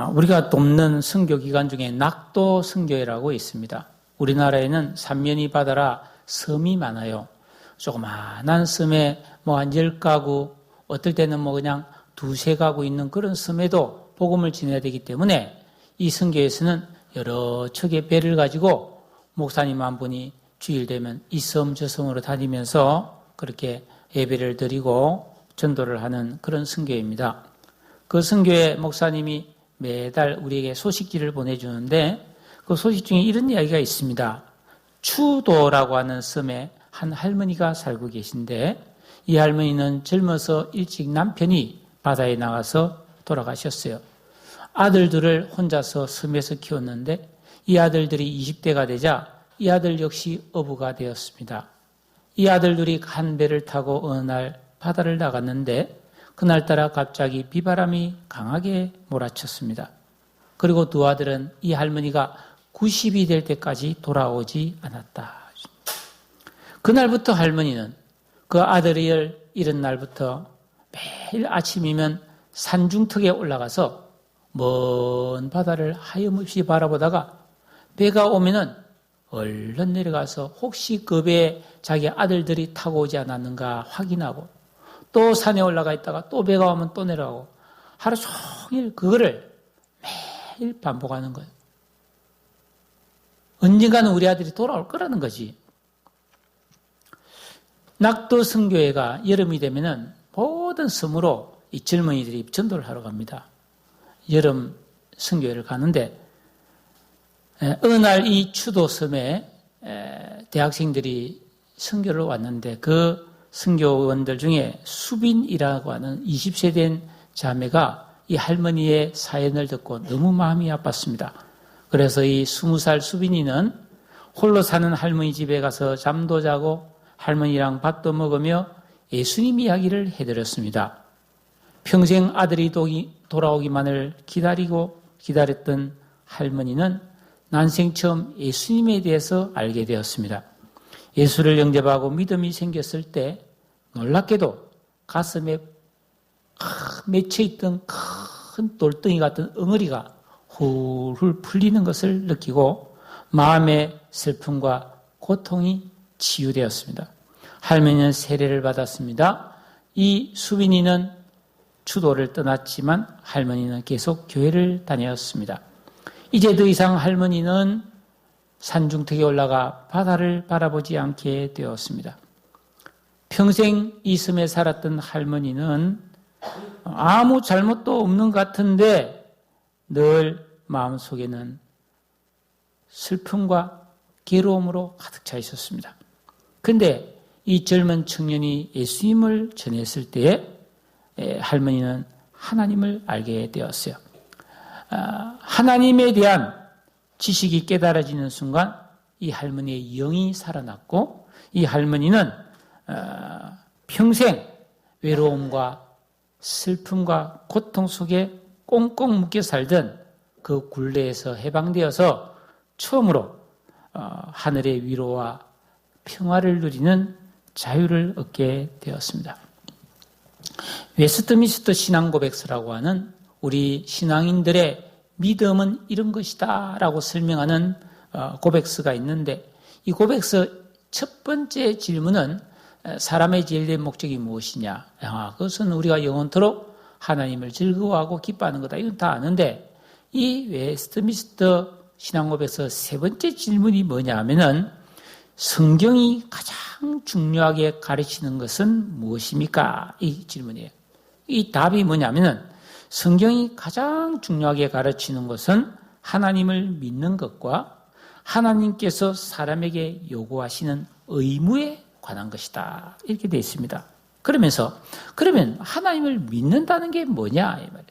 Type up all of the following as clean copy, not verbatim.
우리가 돕는 선교 기관 중에 낙도 선교회라고 있습니다. 우리나라에는 삼면이 바다라 섬이 많아요. 조그마한 섬에 한 10가구, 어떨 때는 그냥 2-3가구 있는 그런 섬에도 복음을 전해야 되기 때문에 이 선교회에서는 여러 척의 배를 가지고 목사님 한 분이 주일 되면 이 섬 저 섬으로 다니면서 그렇게 예배를 드리고 전도를 하는 그런 선교회입니다. 그 선교회 목사님이 매달 우리에게 소식지를 보내주는데 그 소식 중에 이런 이야기가 있습니다. 추도라고 하는 섬에 한 할머니가 살고 계신데 이 할머니는 젊어서 일찍 남편이 바다에 나가서 돌아가셨어요. 아들들을 혼자서 섬에서 키웠는데 이 아들들이 20대가 되자 이 아들 역시 어부가 되었습니다. 이 아들들이 한 배를 타고 어느 날 바다를 나갔는데 그날따라 갑자기 비바람이 강하게 몰아쳤습니다. 그리고 두 아들은 이 할머니가 90이 될 때까지 돌아오지 않았다. 그날부터 할머니는 그 아들이 이른 날부터 매일 아침이면 산중턱에 올라가서 먼 바다를 하염없이 바라보다가 배가 오면은 얼른 내려가서 혹시 그 배에 자기 아들들이 타고 오지 않았는가 확인하고 또 산에 올라가 있다가 또 배가 오면 또 내려가고 하루 종일 그거를 매일 반복하는 거예요. 언젠가는 우리 아들이 돌아올 거라는 거지. 낙도 선교회가 여름이 되면은 모든 섬으로 이 젊은이들이 전도를 하러 갑니다. 여름 선교회를 가는데 어느 날 이 추도섬에 대학생들이 선교를 왔는데 그 선교원들 중에 수빈이라고 하는 20세 된 자매가 이 할머니의 사연을 듣고 너무 마음이 아팠습니다. 그래서 이 20살 수빈이는 홀로 사는 할머니 집에 가서 잠도 자고 할머니랑 밥도 먹으며 예수님 이야기를 해드렸습니다. 평생 아들이 돌아오기만을 기다렸던 할머니는 난생 처음 예수님에 대해서 알게 되었습니다. 예수를 영접하고 믿음이 생겼을 때 놀랍게도 가슴에 맺혀있던 큰 돌덩이 같은 엉어리가 훌훌 풀리는 것을 느끼고 마음의 슬픔과 고통이 치유되었습니다. 할머니는 세례를 받았습니다. 이 수빈이는 추도를 떠났지만 할머니는 계속 교회를 다녔습니다. 이제 더 이상 할머니는 산중턱에 올라가 바다를 바라보지 않게 되었습니다. 평생 이 섬에 살았던 할머니는 아무 잘못도 없는 것 같은데 늘 마음속에는 슬픔과 괴로움으로 가득 차 있었습니다. 그런데 이 젊은 청년이 예수님을 전했을 때에 할머니는 하나님을 알게 되었어요. 하나님에 대한 지식이 깨달아지는 순간 이 할머니의 영이 살아났고 이 할머니는 평생 외로움과 슬픔과 고통 속에 꽁꽁 묶여 살던 그 굴레에서 해방되어서 처음으로 하늘의 위로와 평화를 누리는 자유를 얻게 되었습니다. 웨스트민스터 신앙고백서라고 하는 우리 신앙인들의 믿음은 이런 것이다 라고 설명하는 고백서가 있는데 이 고백서 첫 번째 질문은 사람의 제일된 목적이 무엇이냐? 그것은 우리가 영원토록 하나님을 즐거워하고 기뻐하는 거다. 이건 다 아는데 이 웨스트민스터 신앙고백서 세 번째 질문이 뭐냐 하면은 성경이 가장 중요하게 가르치는 것은 무엇입니까? 이 질문이에요. 이 답이 뭐냐면은 성경이 가장 중요하게 가르치는 것은 하나님을 믿는 것과 하나님께서 사람에게 요구하시는 의무에 관한 것이다. 이렇게 되어 있습니다. 그러면 하나님을 믿는다는 게 뭐냐? 이 말이에요.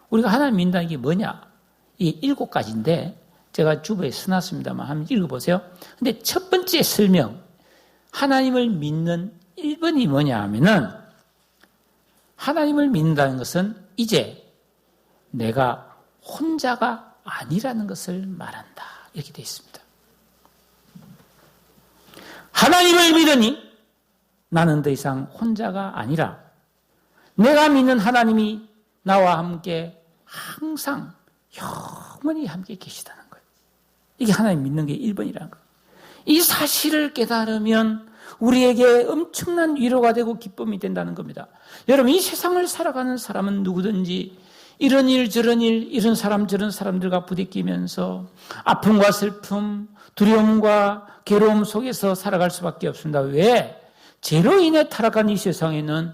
우리가 하나님 믿는다는 게 뭐냐? 이게 7가지인데 제가 주부에 써놨습니다만 한번 읽어보세요. 근데 첫 번째 설명, 하나님을 믿는 1번이 뭐냐 하면은 하나님을 믿는다는 것은 이제 내가 혼자가 아니라는 것을 말한다. 이렇게 되어 있습니다. 하나님을 믿으니 나는 더 이상 혼자가 아니라 내가 믿는 하나님이 나와 함께 항상 영원히 함께 계시다는 거예요. 이게 하나님 믿는 게 1번이라는 거예요. 이 사실을 깨달으면 우리에게 엄청난 위로가 되고 기쁨이 된다는 겁니다. 여러분, 이 세상을 살아가는 사람은 누구든지 이런 일 저런 일, 이런 사람 저런 사람들과 부딪히면서 아픔과 슬픔, 두려움과 괴로움 속에서 살아갈 수밖에 없습니다. 왜? 죄로 인해 타락한 이 세상에는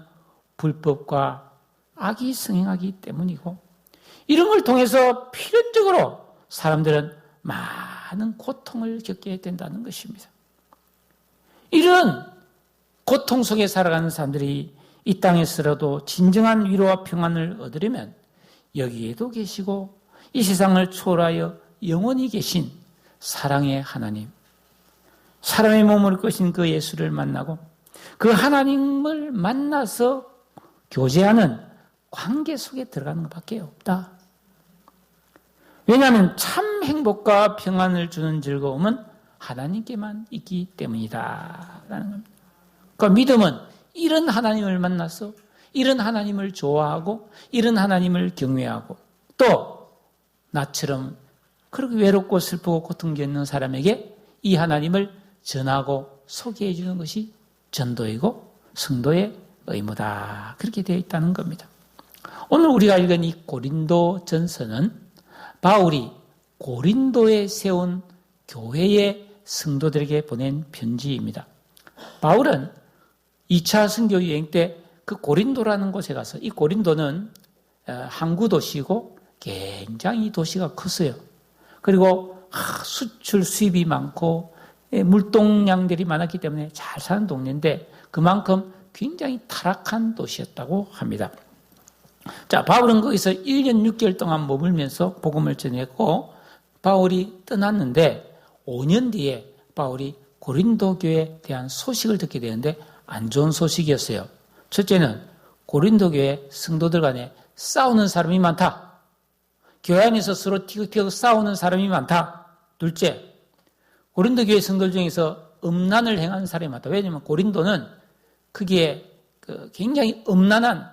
불법과 악이 승행하기 때문이고, 이런 걸 통해서 필연적으로 사람들은 많은 고통을 겪게 된다는 것입니다. 이런 고통 속에 살아가는 사람들이 이 땅에서라도 진정한 위로와 평안을 얻으려면 여기에도 계시고 이 세상을 초월하여 영원히 계신 사랑의 하나님, 사람의 몸을 끄신 그 예수를 만나고 그 하나님을 만나서 교제하는 관계 속에 들어가는 것밖에 없다. 왜냐하면 참 행복과 평안을 주는 즐거움은 하나님께만 있기 때문이다 라는 겁니다. 그러니까 믿음은 이런 하나님을 만나서 이런 하나님을 좋아하고 이런 하나님을 경외하고 또 나처럼 그렇게 외롭고 슬프고 고통 겪는 사람에게 이 하나님을 전하고 소개해 주는 것이 전도이고 성도의 의무다. 그렇게 되어 있다는 겁니다. 오늘 우리가 읽은 이 고린도 전서는 바울이 고린도에 세운 교회의 성도들에게 보낸 편지입니다. 바울은 2차 선교 여행 때 그 고린도라는 곳에 가서, 이 고린도는 항구 도시고 굉장히 도시가 컸어요. 그리고 수출 수입이 많고 물동량들이 많았기 때문에 잘 사는 동네인데 그만큼 굉장히 타락한 도시였다고 합니다. 자, 바울은 거기서 1년 6개월 동안 머물면서 복음을 전했고 바울이 떠났는데 5년 뒤에 바울이 고린도 교회에 대한 소식을 듣게 되는데 안 좋은 소식이었어요. 첫째는 고린도 교회 성도들 간에 싸우는 사람이 많다. 교회 안에서 서로 티격태격 싸우는 사람이 많다. 둘째, 고린도 교회 성도들 중에서 음란을 행하는 사람이 많다. 왜냐하면 고린도는 크기에 굉장히 음란한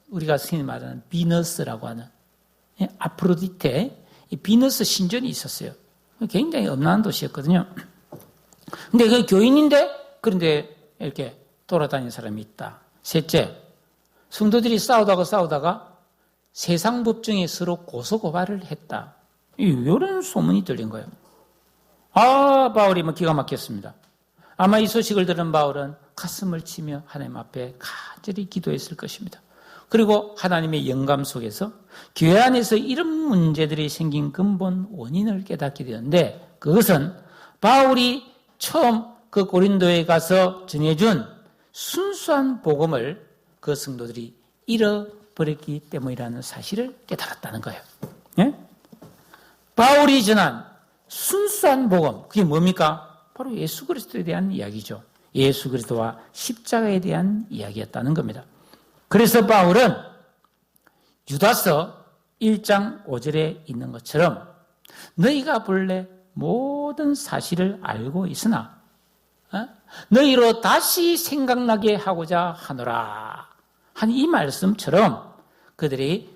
우리가 흔히 말하는 비너스라고 하는 아프로디테, 이 비너스 신전이 있었어요. 굉장히 음란한 도시였거든요. 근데 그 교인인데 그런데 이렇게 돌아다니는 사람이 있다. 셋째, 성도들이 싸우다가 세상 법정에 서로 고소고발을 했다. 이런 소문이 들린 거예요. 바울이 기가 막혔습니다. 아마 이 소식을 들은 바울은 가슴을 치며 하나님 앞에 간절히 기도했을 것입니다. 그리고 하나님의 영감 속에서 교회 안에서 이런 문제들이 생긴 근본 원인을 깨닫게 되는데 그것은 바울이 처음 그 고린도에 가서 전해준 순수한 복음을 그 성도들이 잃어버렸기 때문이라는 사실을 깨달았다는 거예요. 예? 바울이 전한 순수한 복음, 그게 뭡니까? 바로 예수 그리스도에 대한 이야기죠. 예수 그리스도와 십자가에 대한 이야기였다는 겁니다. 그래서 바울은 유다서 1장 5절에 있는 것처럼 너희가 본래 모든 사실을 알고 있으나 너희로 다시 생각나게 하고자 하노라 한 이 말씀처럼 그들이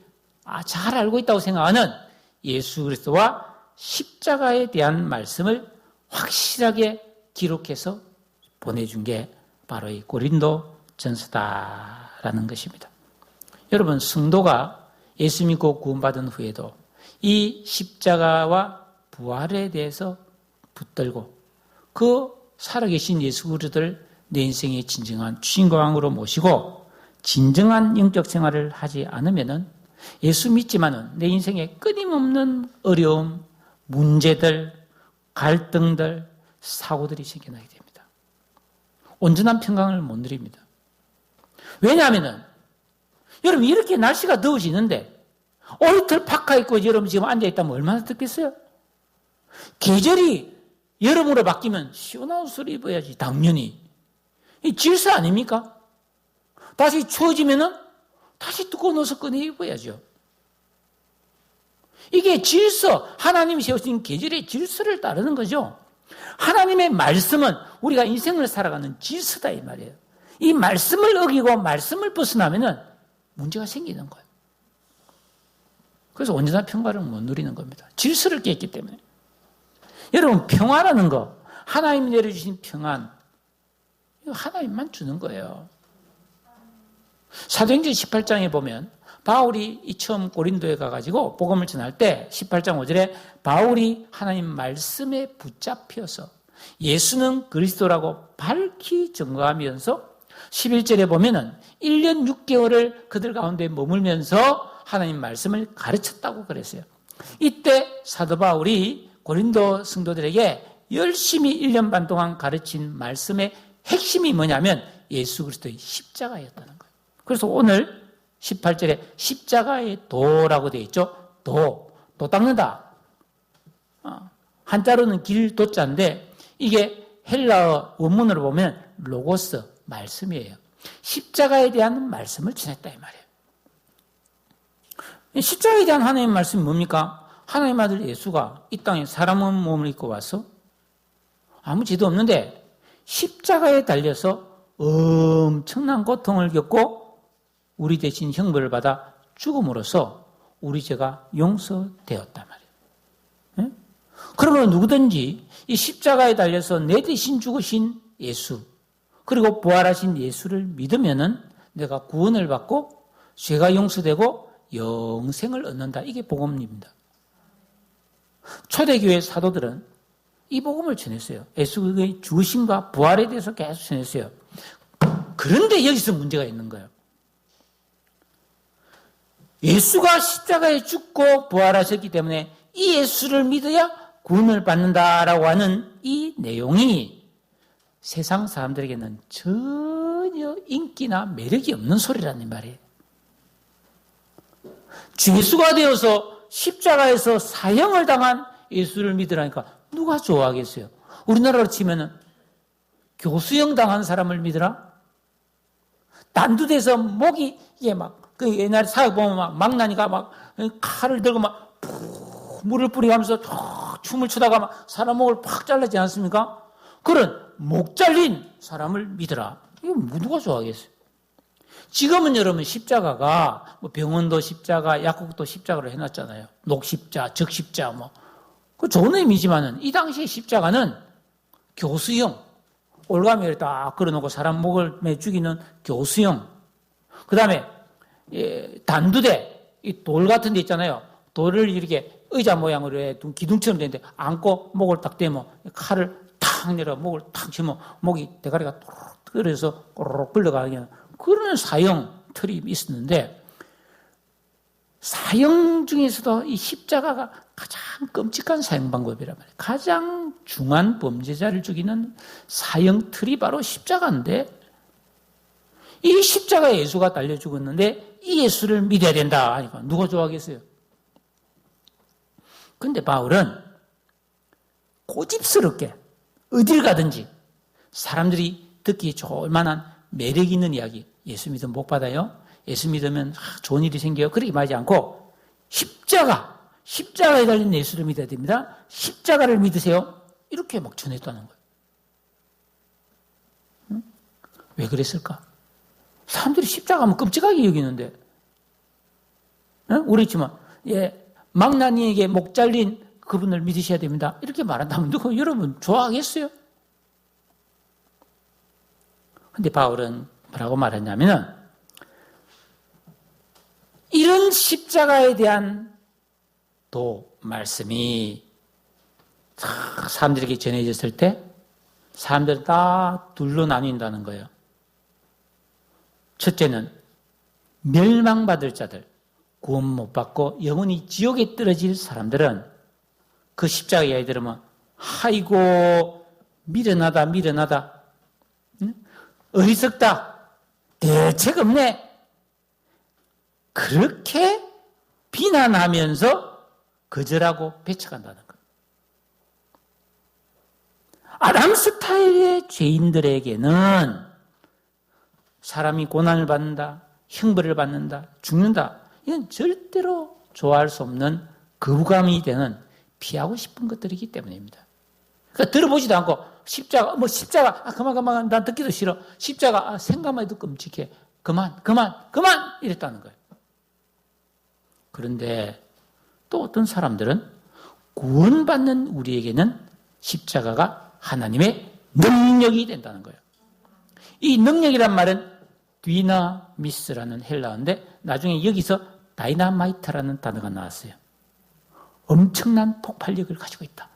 잘 알고 있다고 생각하는 예수 그리스도와 십자가에 대한 말씀을 확실하게 기록해서 보내준 게 바로 이 고린도 전서다라는 것입니다. 여러분, 성도가 예수 믿고 구원받은 후에도 이 십자가와 부활에 대해서 붙들고 그 살아계신 예수 그리스도를 내 인생의 진정한 주인공으로 모시고 진정한 영적 생활을 하지 않으면은 예수 믿지만은 내 인생에 끊임없는 어려움, 문제들, 갈등들, 사고들이 생겨나게 됩니다. 온전한 평강을 못 누립니다. 왜냐하면은 여러분 이렇게 날씨가 더워지는데 오리털 파카 입고 여러분 지금 앉아있다면 얼마나 덥겠어요? 계절이 여름으로 바뀌면 시원한 옷을 입어야지 당연히. 이 질서 아닙니까? 다시 추워지면은 다시 두꺼운 옷을 꺼내 입어야죠. 이게 질서, 하나님이 세우신 계절의 질서를 따르는 거죠. 하나님의 말씀은 우리가 인생을 살아가는 질서다 이 말이에요. 이 말씀을 어기고 말씀을 벗어나면은 문제가 생기는 거예요. 그래서 온전한 평화를 못 누리는 겁니다. 질서를 깼기 때문에. 여러분, 평화라는 거, 하나님이 내려주신 평안, 이거 하나님만 주는 거예요. 사도행전 18장에 보면 바울이 처음 고린도에 가가지고 복음을 전할 때 18장 5절에 바울이 하나님 말씀에 붙잡혀서 예수는 그리스도라고 밝히 증거하면서 11절에 보면은 1년 6개월을 그들 가운데 머물면서 하나님 말씀을 가르쳤다고 그랬어요. 이때 사도 바울이 고린도 성도들에게 열심히 1년 반 동안 가르친 말씀의 핵심이 뭐냐면 예수 그리스도의 십자가였다는 거예요. 그래서 오늘 18절에 십자가의 도라고 되어 있죠. 도 닦는다. 한자로는 길 도자인데 이게 헬라어 원문으로 보면 로고스, 말씀이에요. 십자가에 대한 말씀을 전했다 이 말이에요. 십자가에 대한 하나님의 말씀이 뭡니까? 하나님 아들 예수가 이 땅에 사람의 몸을 입고 와서 아무 죄도 없는데 십자가에 달려서 엄청난 고통을 겪고 우리 대신 형벌을 받아 죽음으로써 우리 죄가 용서되었단 말이에요. 네? 그러면 누구든지 이 십자가에 달려서 내 대신 죽으신 예수 그리고 부활하신 예수를 믿으면은 내가 구원을 받고 죄가 용서되고 영생을 얻는다. 이게 복음입니다. 초대교회 사도들은 이 복음을 전했어요. 예수의 죽으심과 부활에 대해서 계속 전했어요. 그런데 여기서 문제가 있는 거예요. 예수가 십자가에 죽고 부활하셨기 때문에 이 예수를 믿어야 구원을 받는다라고 하는 이 내용이 세상 사람들에게는 전혀 인기나 매력이 없는 소리라는 말이에요. 죄수가 되어서 십자가에서 사형을 당한 예수를 믿으라니까 누가 좋아하겠어요? 우리나라로 치면은 교수형 당한 사람을 믿으라? 난두돼서 목이 이게 막 그 옛날에 사회 보면 막 나니까 막 칼을 들고 막 물을 뿌리면서 춤을 추다가 막 사람 목을 팍 잘라지 않습니까? 그런 목 잘린 사람을 믿으라. 이거 누가 좋아하겠어요? 지금은 여러분 십자가가 뭐 병원도 십자가, 약국도 십자가로 해놨잖아요. 녹십자, 적십자 뭐. 그 좋은 의미지만은 이 당시의 십자가는 교수형, 올가미를 딱 걸어놓고 사람 목을 매 죽이는 교수형. 그 다음에 단두대, 이 돌 같은 데 있잖아요. 돌을 이렇게 의자 모양으로 해 기둥처럼 되는데 안고 목을 딱 대면 칼을 탁 내려 목을 탁 치면 목이 대가리가 또록 끓여서 꼬르륵 불러가는 그런 사형 틀이 있었는데 사형 중에서도 이 십자가가 가장 끔찍한 사형 방법이란 말이에요. 가장 중한 범죄자를 죽이는 사형 틀이 바로 십자가인데 이 십자가에 예수가 달려 죽었는데 이 예수를 믿어야 된다 하니까 누가 좋아하겠어요? 근데 바울은 고집스럽게 어딜 가든지 사람들이 듣기 좋을 만한 매력 있는 이야기, 예수 믿으면 복 받아요. 예수 믿으면 좋은 일이 생겨요. 그렇게 말하지 않고 십자가에 달린 예수를 믿어야 됩니다. 십자가를 믿으세요. 이렇게 막 전했다는 거예요. 응? 왜 그랬을까? 사람들이 십자가 하면 끔찍하게 여기는데 응? 우리 있지만 망나니에게 목 잘린 그분을 믿으셔야 됩니다. 이렇게 말한다면 누가 여러분 좋아하겠어요? 근데 바울은 뭐라고 말했냐면은 이런 십자가에 대한 말씀이 사람들에게 전해졌을 때 사람들은 다 둘로 나뉜다는 거예요. 첫째는 멸망받을 자들, 구원 못 받고 영원히 지옥에 떨어질 사람들은 그 십자가 이야기 들으면 아이고 미련하다 응? 어리석다 대책 없네 그렇게 비난하면서 거절하고 배척한다는 거예요. 아담 스타일의 죄인들에게는 사람이 고난을 받는다, 형벌을 받는다, 죽는다 이건 절대로 좋아할 수 없는 거부감이 되는 피하고 싶은 것들이기 때문입니다. 그러니까 들어보지도 않고 십자가 그만 난 듣기도 싫어. 십자가 생각만 해도 끔찍해. 그만 이랬다는 거예요. 그런데 또 어떤 사람들은 구원받는 우리에게는 십자가가 하나님의 능력이 된다는 거예요. 이 능력이란 말은 뒤나미스라는 헬라어인데 나중에 여기서 다이나마이트라는 단어가 나왔어요. 엄청난 폭발력을 가지고 있다.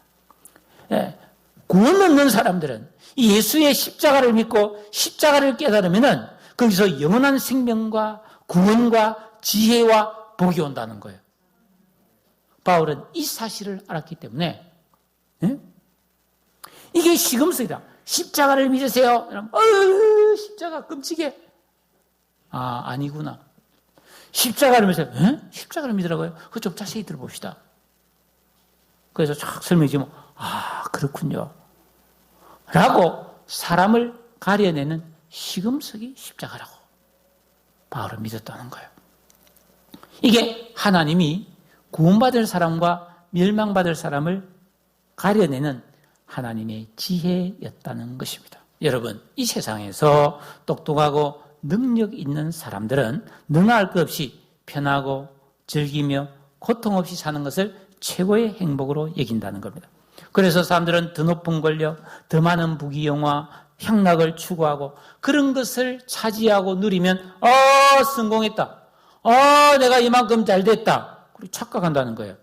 예, 구원 얻는 사람들은 이 예수의 십자가를 믿고 십자가를 깨달으면은 거기서 영원한 생명과 구원과 지혜와 복이 온다는 거예요. 바울은 이 사실을 알았기 때문에 이게 시금석이다. 십자가를 믿으세요. 십자가 끔찍해. 아니구나. 십자가를 믿으세요. 십자가를 믿으라고요? 그거 좀 자세히 들어봅시다. 그래서 쫙 설명해 주면 그렇군요. 라고 사람을 가려내는 시금석이 십자가라고 바울은 믿었다는 거예요. 이게 하나님이 구원받을 사람과 멸망받을 사람을 가려내는 하나님의 지혜였다는 것입니다. 여러분, 이 세상에서 똑똑하고 능력 있는 사람들은 능할 것 없이 편하고 즐기며 고통 없이 사는 것을 최고의 행복으로 여긴다는 겁니다. 그래서 사람들은 더 높은 권력, 더 많은 부귀영화, 향락을 추구하고 그런 것을 차지하고 누리면 성공했다. 내가 이만큼 잘 됐다. 그리고 착각한다는 거예요.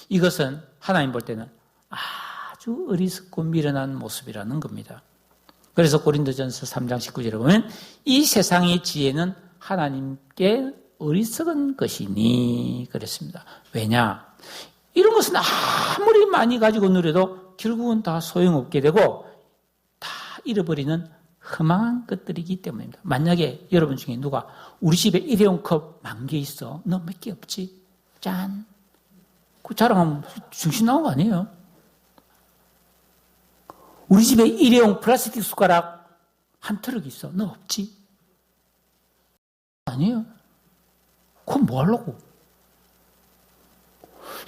이것은 하나님 볼 때는 아주 어리석고 미련한 모습이라는 겁니다. 그래서 고린도전서 3장 19절에 보면 이 세상의 지혜는 하나님께 어리석은 것이니 그랬습니다. 왜냐? 이런 것은 아무리 많이 가지고 누려도 결국은 다 소용없게 되고 다 잃어버리는 허망한 것들이기 때문입니다. 만약에 여러분 중에 누가 우리 집에 일회용 컵 10,000개 있어. 너 몇 개 없지? 짠. 그 자랑하면 정신 나온 거 아니에요? 우리 집에 일회용 플라스틱 숟가락 한 트럭 있어. 너 없지? 아니에요. 그건 뭐 하려고?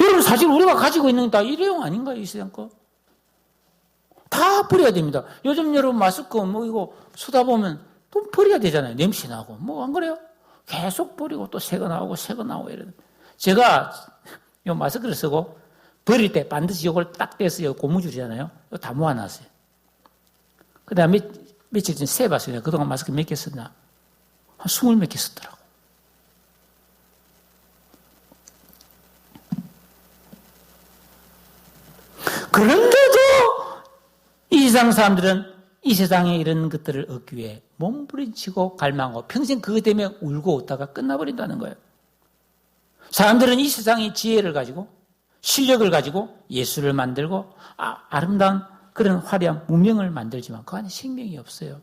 여러분, 사실 우리가 가지고 있는 게 다 일회용 아닌가요? 이 세상 거? 다 버려야 됩니다. 요즘 여러분 마스크 이거 쓰다 보면 또 버려야 되잖아요. 냄새 나고. 안 그래요? 계속 버리고 또 새 거 나오고 새 거 나오고 이러는. 제가 요 마스크를 쓰고 버릴 때 반드시 이걸 딱 떼서 고무줄이잖아요. 이거 다 모아놨어요. 그 다음에 며칠 전에 세봤어요. 그동안 마스크 몇 개 썼나? 한 20 몇 개 썼더라고. 그런데도 이 세상 사람들은 이 세상에 이런 것들을 얻기 위해 몸부림치고 갈망하고 평생 그것 때문에 울고 웃다가 끝나버린다는 거예요. 사람들은 이 세상의 지혜를 가지고 실력을 가지고 예술을 만들고 아름다운 그런 화려한 문명을 만들지만 그 안에 생명이 없어요.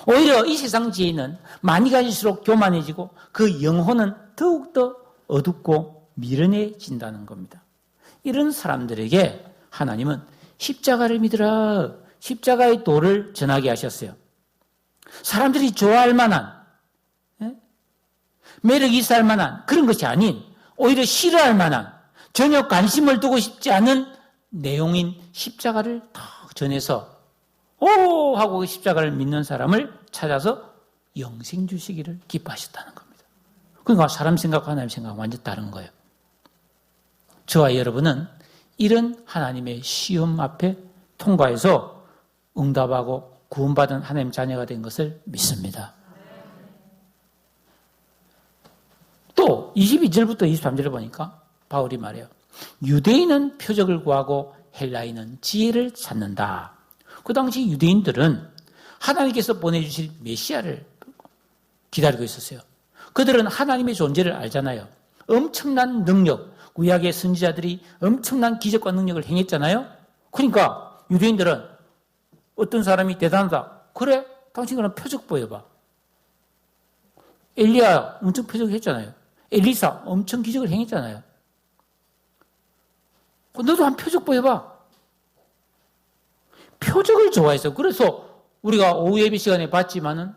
오히려 이 세상 지혜는 많이 가질수록 교만해지고 그 영혼은 더욱더 어둡고 미련해진다는 겁니다. 이런 사람들에게 하나님은 십자가를 믿으라, 십자가의 도를 전하게 하셨어요. 사람들이 좋아할 만한, 매력 있어 할 만한 그런 것이 아닌 오히려 싫어할 만한 전혀 관심을 두고 싶지 않은 내용인 십자가를 딱 전해서 하고 그 십자가를 믿는 사람을 찾아서 영생 주시기를 기뻐하셨다는 겁니다. 그러니까 사람 생각과 하나님 생각은 완전 다른 거예요. 저와 여러분은 이런 하나님의 시험 앞에 통과해서 응답하고 구원받은 하나님 자녀가 된 것을 믿습니다. 또 22절부터 23절을 보니까 바울이 말해요. 유대인은 표적을 구하고 헬라인은 지혜를 찾는다. 그 당시 유대인들은 하나님께서 보내주실 메시아를 기다리고 있었어요. 그들은 하나님의 존재를 알잖아요. 엄청난 능력, 구약의 선지자들이 엄청난 기적과 능력을 행했잖아요. 그러니까 유대인들은 어떤 사람이 대단하다. 그래? 당신 그럼 표적 보여봐. 엘리야 엄청 표적을 했잖아요. 엘리사 엄청 기적을 행했잖아요. 너도 한 표적 보여봐. 표적을 좋아해서 그래서 우리가 오후 예배 시간에 봤지만은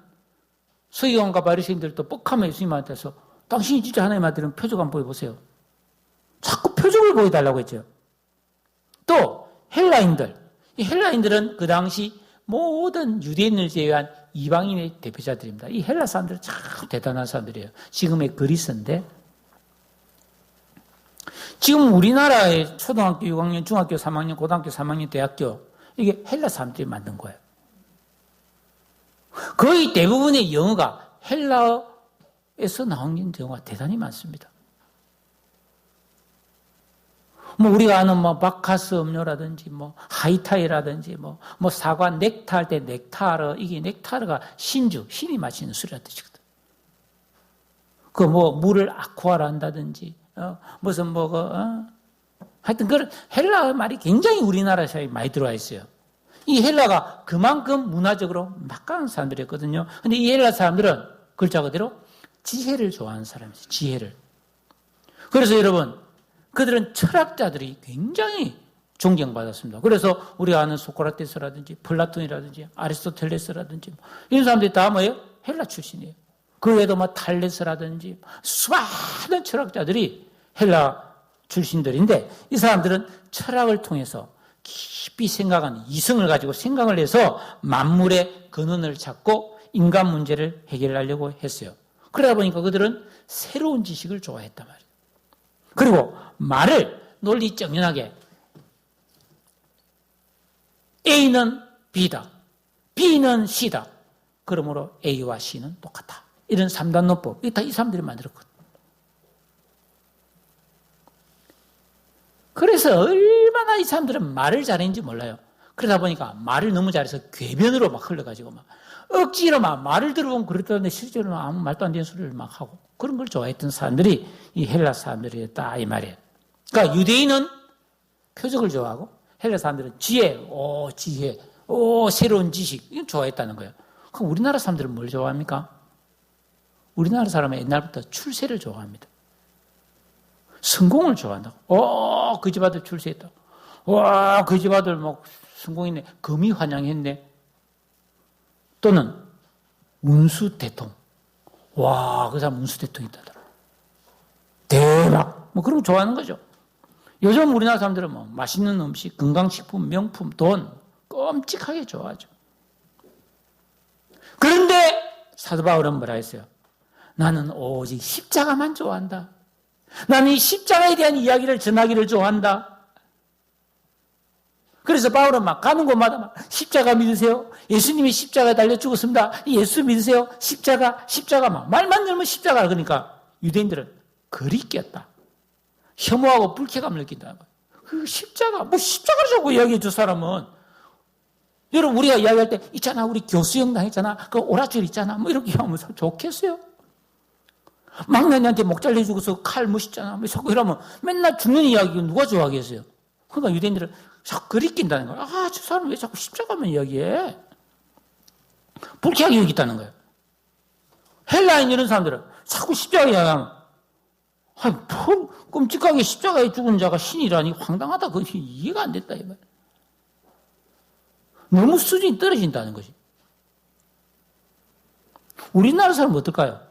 서기관과 바리새인들도 뻑하면 예수님한테서 당신이 진짜 하나님 아들은 표적 한번 보여보세요. 자꾸 표적을 보여달라고 했죠. 또 헬라인들, 이 헬라인들은 그 당시 모든 유대인을 제외한 이방인의 대표자들입니다. 이 헬라 사람들은 참 대단한 사람들이에요. 지금의 그리스인데 지금 우리나라의 초등학교 6학년, 중학교 3학년, 고등학교 3학년, 대학교 이게 헬라 사람들이 만든 거예요. 거의 대부분의 영어가 헬라어에서 나온 경우가 대단히 많습니다. 우리가 아는 바카스 음료라든지 하이타이라든지 사과 넥타 할 때 넥타르, 이게 넥타르가 신주, 신이 마시는 술이라는 뜻이거든. 물을 아쿠아라 한다든지 하여튼 그런 헬라 말이 굉장히 우리나라 사이에 많이 들어와 있어요. 이 헬라가 그만큼 문화적으로 막강한 사람들이었거든요. 근데 이 헬라 사람들은 글자 그대로 지혜를 좋아하는 사람이죠. 지혜를. 그래서 여러분, 그들은 철학자들이 굉장히 존경받았습니다. 그래서 우리가 아는 소크라테스라든지 플라톤이라든지 아리스토텔레스라든지 이런 사람들이 다 뭐예요? 헬라 출신이에요. 그 외에도 탈레스라든지 수많은 철학자들이 헬라 출신들인데 이 사람들은 철학을 통해서 깊이 생각하는 이성을 가지고 생각을 해서 만물의 근원을 찾고 인간 문제를 해결하려고 했어요. 그러다 보니까 그들은 새로운 지식을 좋아했단 말이에요. 그리고 말을 논리정연하게 A는 B다, B는 C다. 그러므로 A와 C는 똑같다. 이런 3단 논법, 이게 다 이 사람들이 만들었거든. 그래서 얼마나 이 사람들은 말을 잘했는지 몰라요. 그러다 보니까 말을 너무 잘해서 궤변으로 막 흘러가지고 억지로 말을 들어보면 그랬다는데 실제로는 아무 말도 안 되는 소리를 막 하고 그런 걸 좋아했던 사람들이 이 헬라 사람들이었다 이 말이에요. 그러니까 유대인은 표적을 좋아하고 헬라 사람들은 지혜, 새로운 지식 이건 좋아했다는 거예요. 그럼 우리나라 사람들은 뭘 좋아합니까? 우리나라 사람은 옛날부터 출세를 좋아합니다. 성공을 좋아한다고. 그 집 아들 출세했다. 그 집 아들 성공했네. 금이 환영했네. 또는 운수 대통. 그 사람 운수 대통이다. 대박. 그런 거 좋아하는 거죠. 요즘 우리나라 사람들은 맛있는 음식, 건강식품, 명품, 돈 끔찍하게 좋아하죠. 그런데 사도 바울은 뭐라 했어요? 나는 오직 십자가만 좋아한다. 나는 이 십자가에 대한 이야기를 전하기를 좋아한다. 그래서 바울은 가는 곳마다 십자가 믿으세요? 예수님이 십자가에 달려 죽었습니다. 예수 믿으세요? 십자가 말만 들으면 십자가. 그러니까 유대인들은 거리 꼈다. 혐오하고 불쾌감을 느낀다. 그 십자가를 자꾸 이야기해 줄 사람은 여러분 우리가 이야기할 때 있잖아 우리 교수형 당했잖아 그 오라줄 있잖아 이렇게 하면 좋겠어요? 막내한테 목 잘려주고서 칼 멋있잖아 자꾸 이러면 맨날 죽는 이야기 누가 좋아하겠어요? 그러니까 유대인들은 자꾸 거리 낀다는 거야. 저 사람 왜 자꾸 십자가만 이야기해? 불쾌하게 여기있다는 거예요. 헬라인 이런 사람들은 자꾸 십자가 이야기하면 끔찍하게 십자가에 죽은 자가 신이라니 황당하다. 그건 이해가 안 됐다. 너무 수준이 떨어진다는 것이. 우리나라 사람은 어떨까요?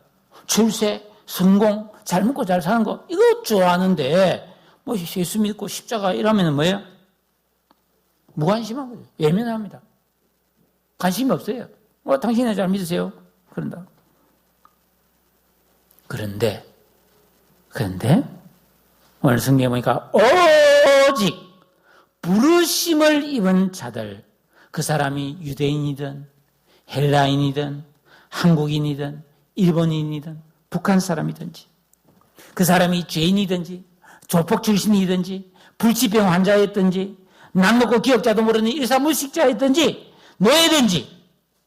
출세, 성공, 잘 먹고 잘 사는 거 이거 좋아하는데 예수 믿고 십자가 이러면 뭐예요? 무관심한 거죠. 예민합니다. 관심이 없어요. 당신은 잘 믿으세요. 그런다. 그런데 오늘 성경에 보니까 오직 부르심을 입은 자들, 그 사람이 유대인이든 헬라인이든 한국인이든 일본인이든 북한 사람이든지 그 사람이 죄인이든지 조폭 출신이든지 불치병 환자였든지 남먹고 기억자도 모르는 일사무식자였든지 노예든지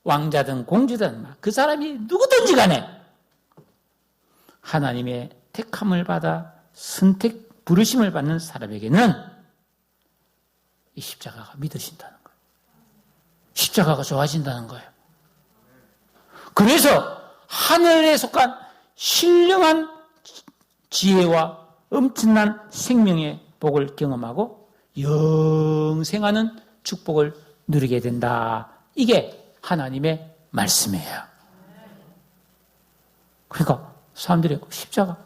왕자든 공주든 그 사람이 누구든지 간에 하나님의 택함을 받아 부르심을 받는 사람에게는 이 십자가가 믿어진다는 거예요. 십자가가 좋아진다는 거예요. 그래서 하늘에 속한 신령한 지혜와 엄청난 생명의 복을 경험하고 영생하는 축복을 누리게 된다. 이게 하나님의 말씀이에요. 그러니까 사람들이 십자가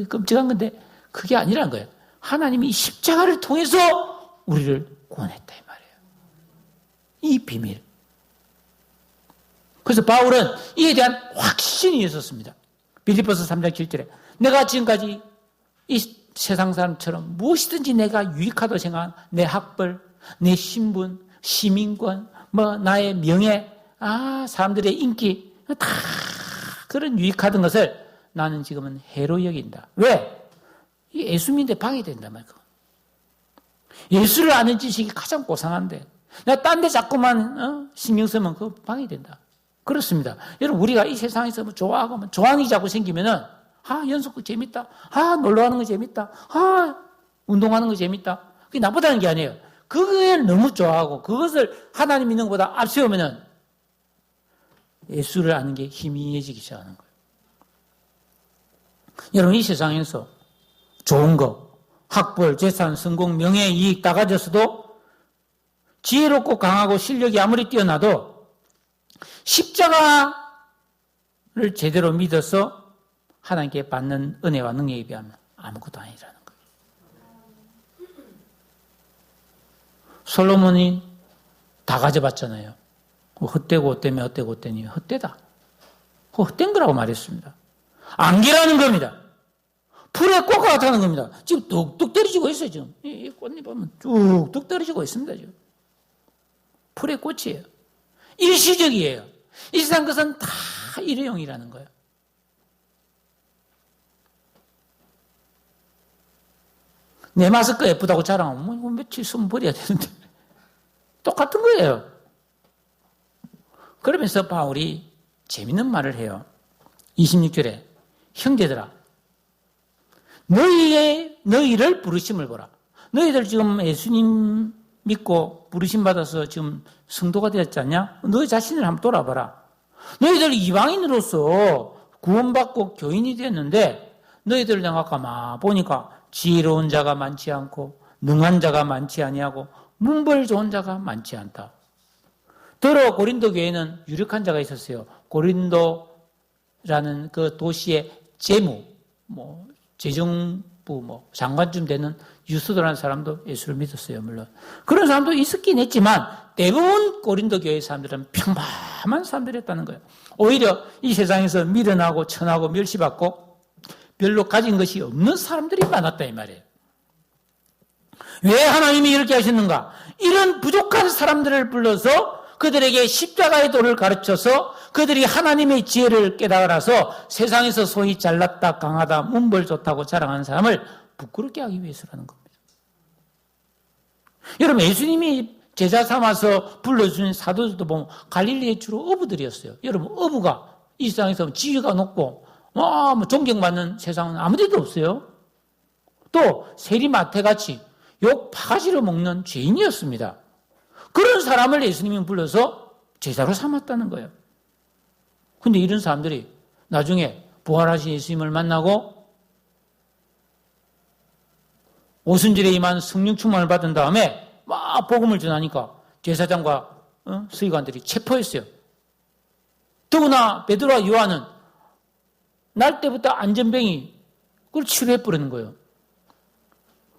끔찍한 건데 그게 아니라는 거예요. 하나님이 이 십자가를 통해서 우리를 구원했다 이 말이에요. 이 비밀. 그래서 바울은 이에 대한 확신이 있었습니다. 빌립보서 3장 7절에 내가 지금까지 이 세상 사람처럼 무엇이든지 내가 유익하다고 생각하는 내 학벌, 내 신분, 시민권, 나의 명예, 사람들의 인기, 다 그런 유익하던 것을 나는 지금은 해로 여긴다. 왜? 예수민데 방해된단 말이야. 예수를 아는 지식이 가장 고상한데 내가 딴 데 자꾸만 신경 쓰면 그거 방해된다. 그렇습니다. 여러분 우리가 이 세상에서 좋아하고 좋아하는 게 자꾸 생기면은 연속극 재밌다. 놀러 가는 거 재밌다. 운동하는 거 재밌다. 그게 나쁘다는 게 아니에요. 그걸 너무 좋아하고 그것을 하나님 믿는 것보다 앞세우면은 예수를 아는 게 희미해지기 시작하는 거예요. 여러분 이 세상에서 좋은 거, 학벌, 재산, 성공, 명예, 이익 다 가졌어도 지혜롭고 강하고 실력이 아무리 뛰어나도 십자가를 제대로 믿어서 하나님께 받는 은혜와 능력에 비하면 아무것도 아니라는 거예요. 솔로몬이 다 가져봤잖아요. 헛되고 헛되면 헛되고 헛되니 헛되다. 헛된 거라고 말했습니다. 안개라는 겁니다. 풀에 꽃과 같다는 겁니다. 지금 뚝뚝 떨어지고 있어요. 지금 이 꽃잎 보면 뚝뚝 떨어지고 있습니다. 지금 풀의 꽃이에요. 일시적이에요. 이 세상 것은 다 일회용이라는 거예요. 내 마스크 예쁘다고 자랑하면 며칠 있으면 버려야 되는데 똑같은 거예요. 그러면서 바울이 재밌는 말을 해요. 26절에 형제들아 너희를 부르심을 보라. 너희들 지금 예수님 믿고 부르심 받아서 지금 성도가 되었지 않냐? 너희 자신을 한번 돌아봐라. 너희들 이방인으로서 구원받고 교인이 되었는데 너희들 내가 가만 보니까 지혜로운 자가 많지 않고 능한 자가 많지 아니하고 문벌 좋은 자가 많지 않다. 더러 고린도 교회는 유력한 자가 있었어요. 고린도라는 그 도시의 재무, 재정부, 장관쯤 되는 유스도라는 사람도 예수를 믿었어요, 물론. 그런 사람도 있었긴 했지만 대부분 고린도 교회 사람들은 평범한 사람들이었다는 거예요. 오히려 이 세상에서 미련하고 천하고 멸시받고 별로 가진 것이 없는 사람들이 많았다 이 말이에요. 왜 하나님이 이렇게 하셨는가? 이런 부족한 사람들을 불러서 그들에게 십자가의 도를 가르쳐서 그들이 하나님의 지혜를 깨달아서 세상에서 소위 잘났다, 강하다, 문벌 좋다고 자랑하는 사람을 부끄럽게 하기 위해서라는 겁니다. 여러분 예수님이 제자 삼아서 불러주신 사도들도 보면 갈릴리의 주로 어부들이었어요. 여러분 어부가 이 세상에서 지위가 높고 존경받는 세상은 아무데도 없어요. 또 세리마태같이 욕 바가지로 먹는 죄인이었습니다. 그런 사람을 예수님이 불러서 제자로 삼았다는 거예요. 근데 이런 사람들이 나중에 부활하신 예수님을 만나고 오순절에 임한 성령 충만을 받은 다음에 막 복음을 전하니까 제사장과 서기관들이 체포했어요. 더구나 베드로와 요한은 날 때부터 안전뱅이 그걸 치료해버리는 거예요.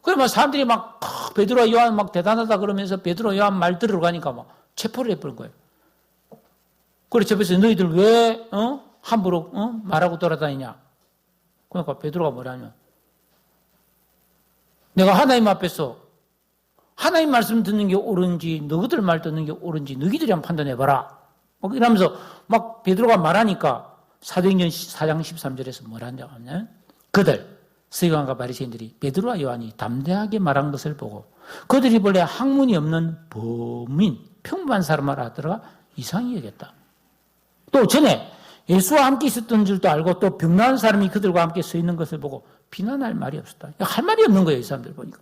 그러면 사람들이 막 베드로와 요한 막 대단하다 그러면서 베드로와 요한 말 들으러 가니까 막 체포를 해버린 거예요. 그래서 저에서 너희들 왜 함부로 말하고 돌아다니냐? 그러니까 베드로가 뭐라냐? 내가 하나님 앞에서 하나님 말씀 듣는 게 옳은지 너희들 말 듣는 게 옳은지 너희들이 한번 판단해봐라. 막 이러면서 막 베드로가 말하니까 사도행전 4장 13절에서 뭐라냐 하면 그들 서기관과 바리새인들이 베드로와 요한이 담대하게 말한 것을 보고 그들이 본래 학문이 없는 범인 평범한 사람을 알아들어가 이상히 여겼다. 또 전에 예수와 함께 있었던 줄도 알고 또 병나은 사람이 그들과 함께 서 있는 것을 보고 비난할 말이 없었다. 할 말이 없는 거예요, 이 사람들 보니까.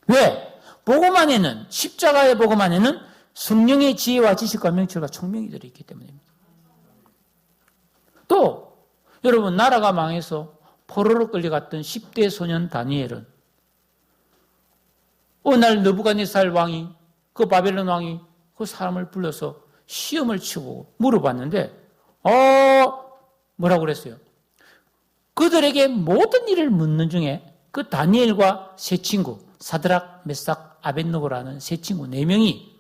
왜? 복음 안에는 십자가의 복음 안에는 성령의 지혜와 지식과 명철과 총명이 들어있기 때문입니다. 또 여러분 나라가 망해서 포로로 끌려갔던 10대 소년 다니엘은 어느 날 느부갓네살 왕이 그 바벨론 왕이 그 사람을 불러서 시험을 치고 물어봤는데 뭐라고 그랬어요? 그들에게 모든 일을 묻는 중에 그 다니엘과 세 친구 사드락, 메삭, 아벳느고라는 세 친구 4명이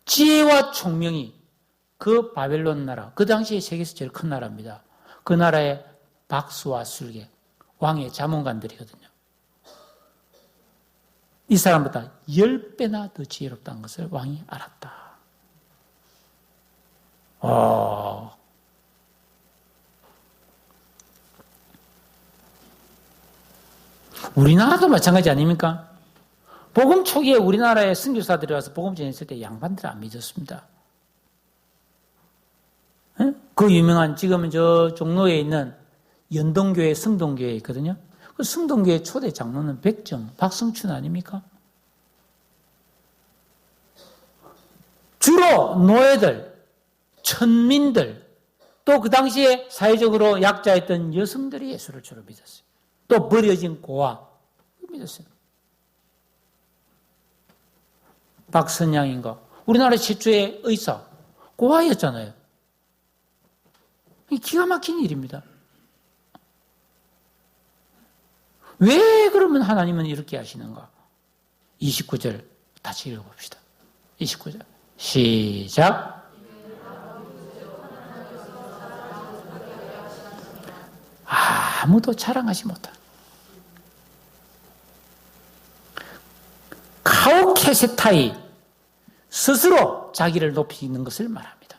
지혜와 총명이 그 바벨론 나라, 그 당시에 세계에서 제일 큰 나라입니다. 그 나라의 박수와 술객, 왕의 자문관들이거든요. 이 사람보다 10배나 더 지혜롭다는 것을 왕이 알았다. 우리나라도 마찬가지 아닙니까? 복음 초기에 우리나라에 선교사들이 와서 복음 전했을 때 양반들 안 믿었습니다. 그 유명한 지금은 저 종로에 있는 연동교회 성동교회 있거든요. 그 성동교회 초대 장로는 백정, 박성춘 아닙니까? 주로 노예들, 천민들, 또 그 당시에 사회적으로 약자였던 여성들이 예수를 주로 믿었어요. 또 버려진 고아 믿었어요. 박선양인가? 우리나라 최초의 의사, 고아였잖아요. 기가 막힌 일입니다. 왜 그러면 하나님은 이렇게 하시는가? 29절 다시 읽어봅시다. 29절 시작. 아무도 자랑하지 못한 카오케세타이 스스로 자기를 높이는 것을 말합니다.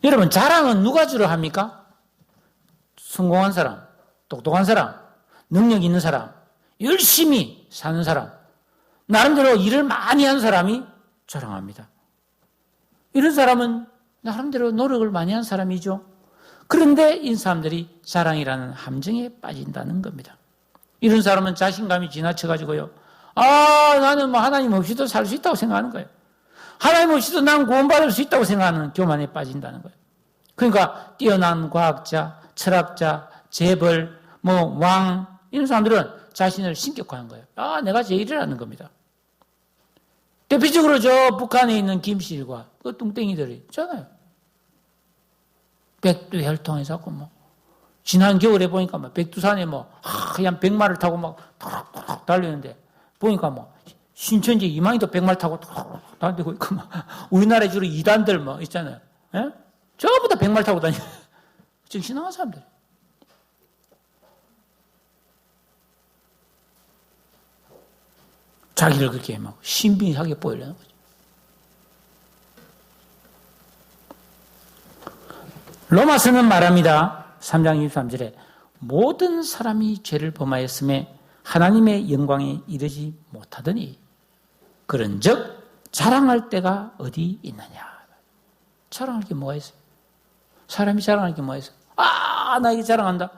여러분, 자랑은 누가 주로 합니까? 성공한 사람, 똑똑한 사람, 능력 있는 사람, 열심히 사는 사람, 나름대로 일을 많이 한 사람이 자랑합니다. 이런 사람은 나름대로 노력을 많이 한 사람이죠. 그런데 이 사람들이 자랑이라는 함정에 빠진다는 겁니다. 이런 사람은 자신감이 지나쳐가지고요. 나는 뭐 하나님 없이도 살 수 있다고 생각하는 거예요. 하나님 없이도 난 구원받을 수 있다고 생각하는 교만에 빠진다는 거예요. 그러니까 뛰어난 과학자, 철학자, 재벌, 왕 이런 사람들은 자신을 신격화한 거예요. 내가 제일이라는 겁니다. 대표적으로 저 북한에 있는 김씨일과 그 뚱땡이들이 있잖아요. 백두혈통에 자꾸 지난 겨울에 보니까 백두산에 하얀 백마를 타고 탁탁 달리는데 보니까 신천지 이만희도 백마를 타고 탁탁 달리고 있고 우리나라에 주로 이단들 있잖아요. 예? 전부 다 백마를 타고 다니는 정신나간 사람들. 자기를 그렇게 신비하게 보이려는 거죠. 로마서는 말합니다. 3장 23절에 모든 사람이 죄를 범하였음에 하나님의 영광에 이르지 못하더니 그런즉 자랑할 데가 어디 있느냐. 자랑할 게 뭐가 있어요? 사람이 자랑할 게 뭐가 있어요? 나 이게 자랑한다.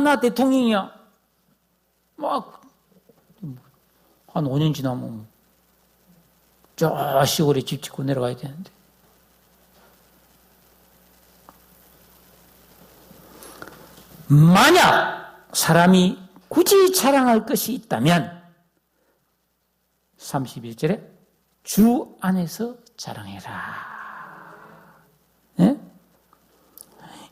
나 대통령이야. 한 5년 지나면 저 시골에 집 짓고 내려가야 되는데. 만약 사람이 굳이 자랑할 것이 있다면 31절에 주 안에서 자랑해라. 네?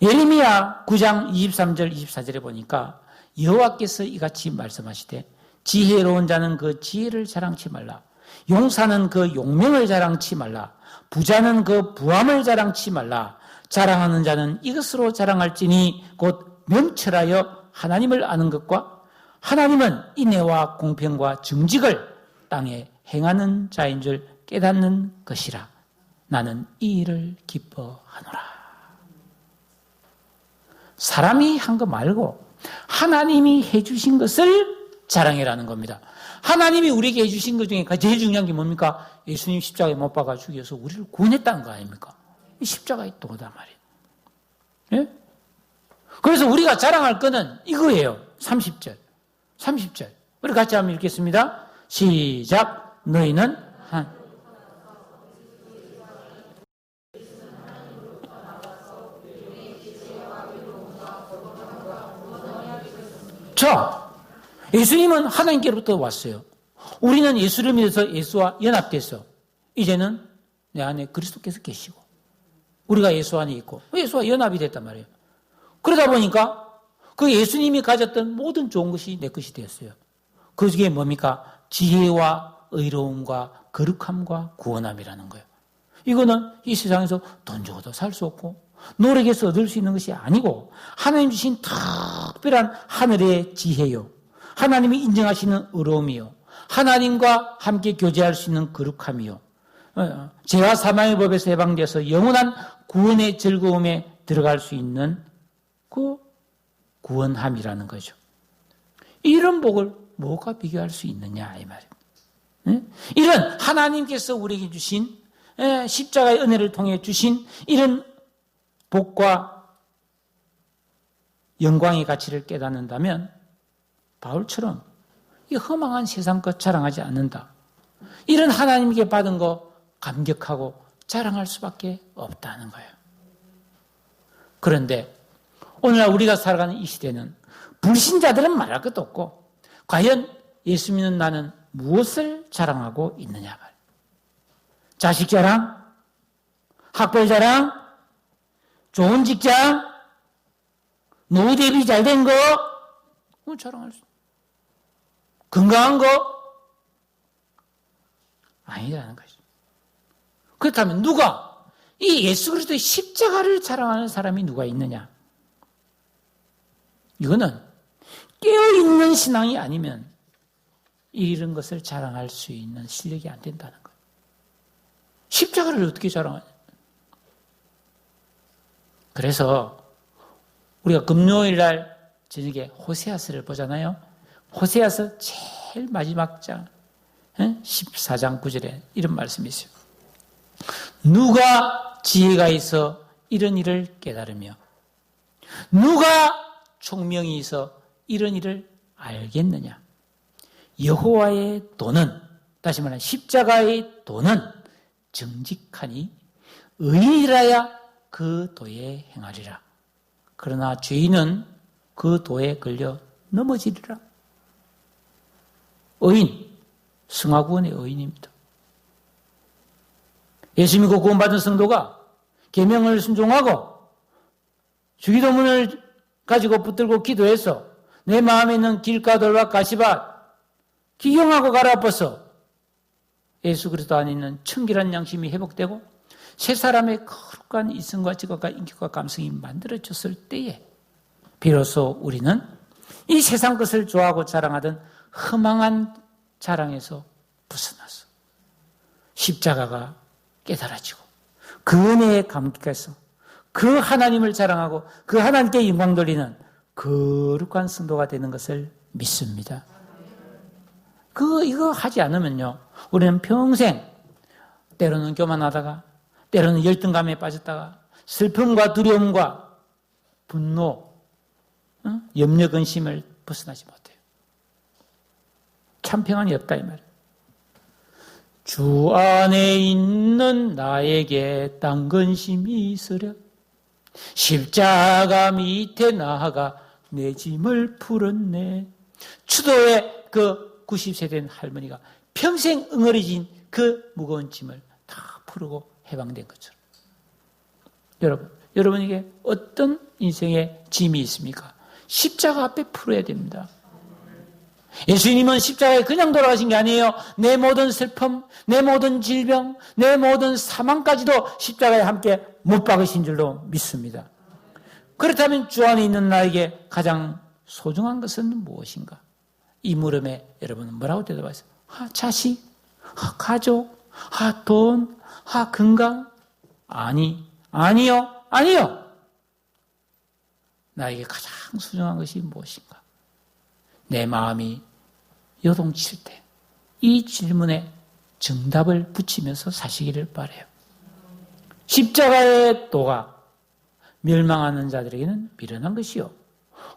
예레미야 9장 23절 24절에 보니까 여호와께서 이같이 말씀하시되 지혜로운 자는 그 지혜를 자랑치 말라. 용사는 그 용명을 자랑치 말라. 부자는 그 부함을 자랑치 말라. 자랑하는 자는 이것으로 자랑할지니 곧 명철하여 하나님을 아는 것과 하나님은 인애와 공평과 정직을 땅에 행하는 자인 줄 깨닫는 것이라. 나는 이 일을 기뻐하노라. 사람이 한 거 말고 하나님이 해주신 것을 자랑해라는 겁니다. 하나님이 우리에게 해주신 것 중에 제일 중요한 게 뭡니까? 예수님 십자가에 못 박아 죽여서 우리를 구원했다는 거 아닙니까? 이 십자가의 도다 말이에요. 예? 그래서 우리가 자랑할 거는 이거예요. 30절. 우리 같이 한번 읽겠습니다. 시작. 너희는 예수님은 하나님께로부터 왔어요. 우리는 예수를 믿어서 예수와 연합돼서 이제는 내 안에 그리스도께서 계시고 우리가 예수 안에 있고 예수와 연합이 됐단 말이에요. 그러다 보니까 그 예수님이 가졌던 모든 좋은 것이 내 것이 되었어요. 그게 뭡니까? 지혜와 의로움과 거룩함과 구원함이라는 거예요. 이거는 이 세상에서 돈 주고도 살 수 없고 노력해서 얻을 수 있는 것이 아니고 하나님 주신 특별한 하늘의 지혜요. 하나님이 인정하시는 의로움이요. 하나님과 함께 교제할 수 있는 거룩함이요. 죄와 사망의 법에서 해방되어서 영원한 구원의 즐거움에 들어갈 수 있는 그 구원함이라는 거죠. 이런 복을 뭐가 비교할 수 있느냐 이 말입니다. 이런 하나님께서 우리에게 주신 십자가의 은혜를 통해 주신 이런 복과 영광의 가치를 깨닫는다면 바울처럼 이 허망한 세상 것 자랑하지 않는다. 이런 하나님께 받은 거 감격하고 자랑할 수밖에 없다는 거예요. 그런데 오늘날 우리가 살아가는 이 시대는 불신자들은 말할 것도 없고 과연 예수 믿는 나는 무엇을 자랑하고 있느냐 말이에요. 자식 자랑? 학벌 자랑? 좋은 직장? 노후 대비 잘 된 거? 자랑할 수 건강한 거? 아니라는 거죠. 그렇다면 누가 이 예수 그리스도의 십자가를 자랑하는 사람이 누가 있느냐? 이거는 깨어있는 신앙이 아니면 이런 것을 자랑할 수 있는 실력이 안 된다는 거예요. 십자가를 어떻게 자랑하냐? 그래서 우리가 금요일 날 저녁에 호세아서를 보잖아요. 호세아서 제일 마지막 장 14장 9절에 이런 말씀이 있어요. 누가 지혜가 있어 이런 일을 깨달으며 누가 총명이 있어 이런 일을 알겠느냐. 여호와의 도는, 다시 말하면 십자가의 도는 정직하니 의인이라야 그 도에 행하리라. 그러나 죄인은 그 도에 걸려 넘어지리라. 의인, 승하구원의 의인입니다. 예수 믿고 구원받은 성도가 계명을 순종하고 주기도문을 가지고 붙들고 기도해서 내 마음에 있는 길가 돌과 가시밭 기경하고 갈아엎어서 예수 그리스도 안에 있는 청결한 양심이 회복되고 새 사람의 거룩한 이성과 직업과 인격과 감성이 만들어졌을 때에 비로소 우리는 이 세상 것을 좋아하고 자랑하던 허망한 자랑에서 벗어나서 십자가가 깨달아지고 그 은혜에 감격해서 그 하나님을 자랑하고 그 하나님께 영광 돌리는 거룩한 성도가 되는 것을 믿습니다. 이거 하지 않으면요, 우리는 평생 때로는 교만하다가 때로는 열등감에 빠졌다가 슬픔과 두려움과 분노, 염려, 근심을 벗어나지 못해요. 참 평안이 없다 이 말이에요. 주 안에 있는 나에게 딴 근심이 있으랴 십자가 밑에 나아가 내 짐을 풀었네. 추도에 그 90세 된 할머니가 평생 응어리진 그 무거운 짐을 다 풀고 해방된 것처럼. 여러분에게 어떤 인생의 짐이 있습니까? 십자가 앞에 풀어야 됩니다. 예수님은 십자가에 그냥 돌아가신 게 아니에요. 내 모든 슬픔, 내 모든 질병, 내 모든 사망까지도 십자가에 함께 못 박으신 줄로 믿습니다. 그렇다면 주 안에 있는 나에게 가장 소중한 것은 무엇인가? 이 물음에 여러분은 뭐라고 대답하세요? 자식, 가족, 돈, 건강? 아니요. 나에게 가장 소중한 것이 무엇인가? 내 마음이 요동칠 때 이 질문에 정답을 붙이면서 사시기를 바라요. 십자가의 도가 멸망하는 자들에게는 미련한 것이요,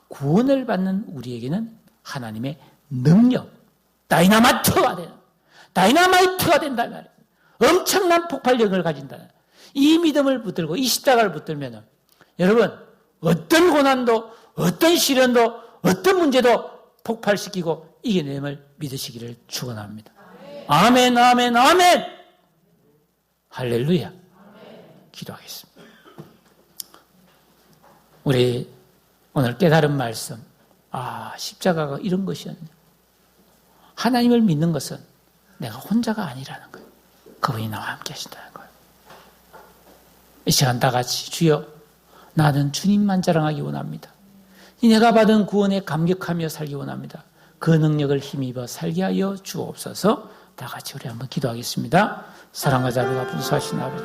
구원을 받는 우리에게는 하나님의 능력, 다이나마이트가 된다 말이에요. 엄청난 폭발력을 가진다. 이 믿음을 붙들고 이 십자가를 붙들면 여러분 어떤 고난도 어떤 시련도 어떤 문제도 폭발시키고 이겨냄을 믿으시기를 축원합니다. 아멘, 아멘, 아멘. 할렐루야. 기도하겠습니다. 우리 오늘 깨달은 말씀, 십자가가 이런 것이었네. 하나님을 믿는 것은 내가 혼자가 아니라는 거예요. 그분이 나와 함께 하신다는 거예요. 이 시간 다 같이 주여, 나는 주님만 자랑하기 원합니다. 내가 받은 구원에 감격하며 살기 원합니다. 그 능력을 힘입어 살게 하여 주옵소서. 다 같이 우리 한번 기도하겠습니다. 사랑과 자비가 분수하신 아버지,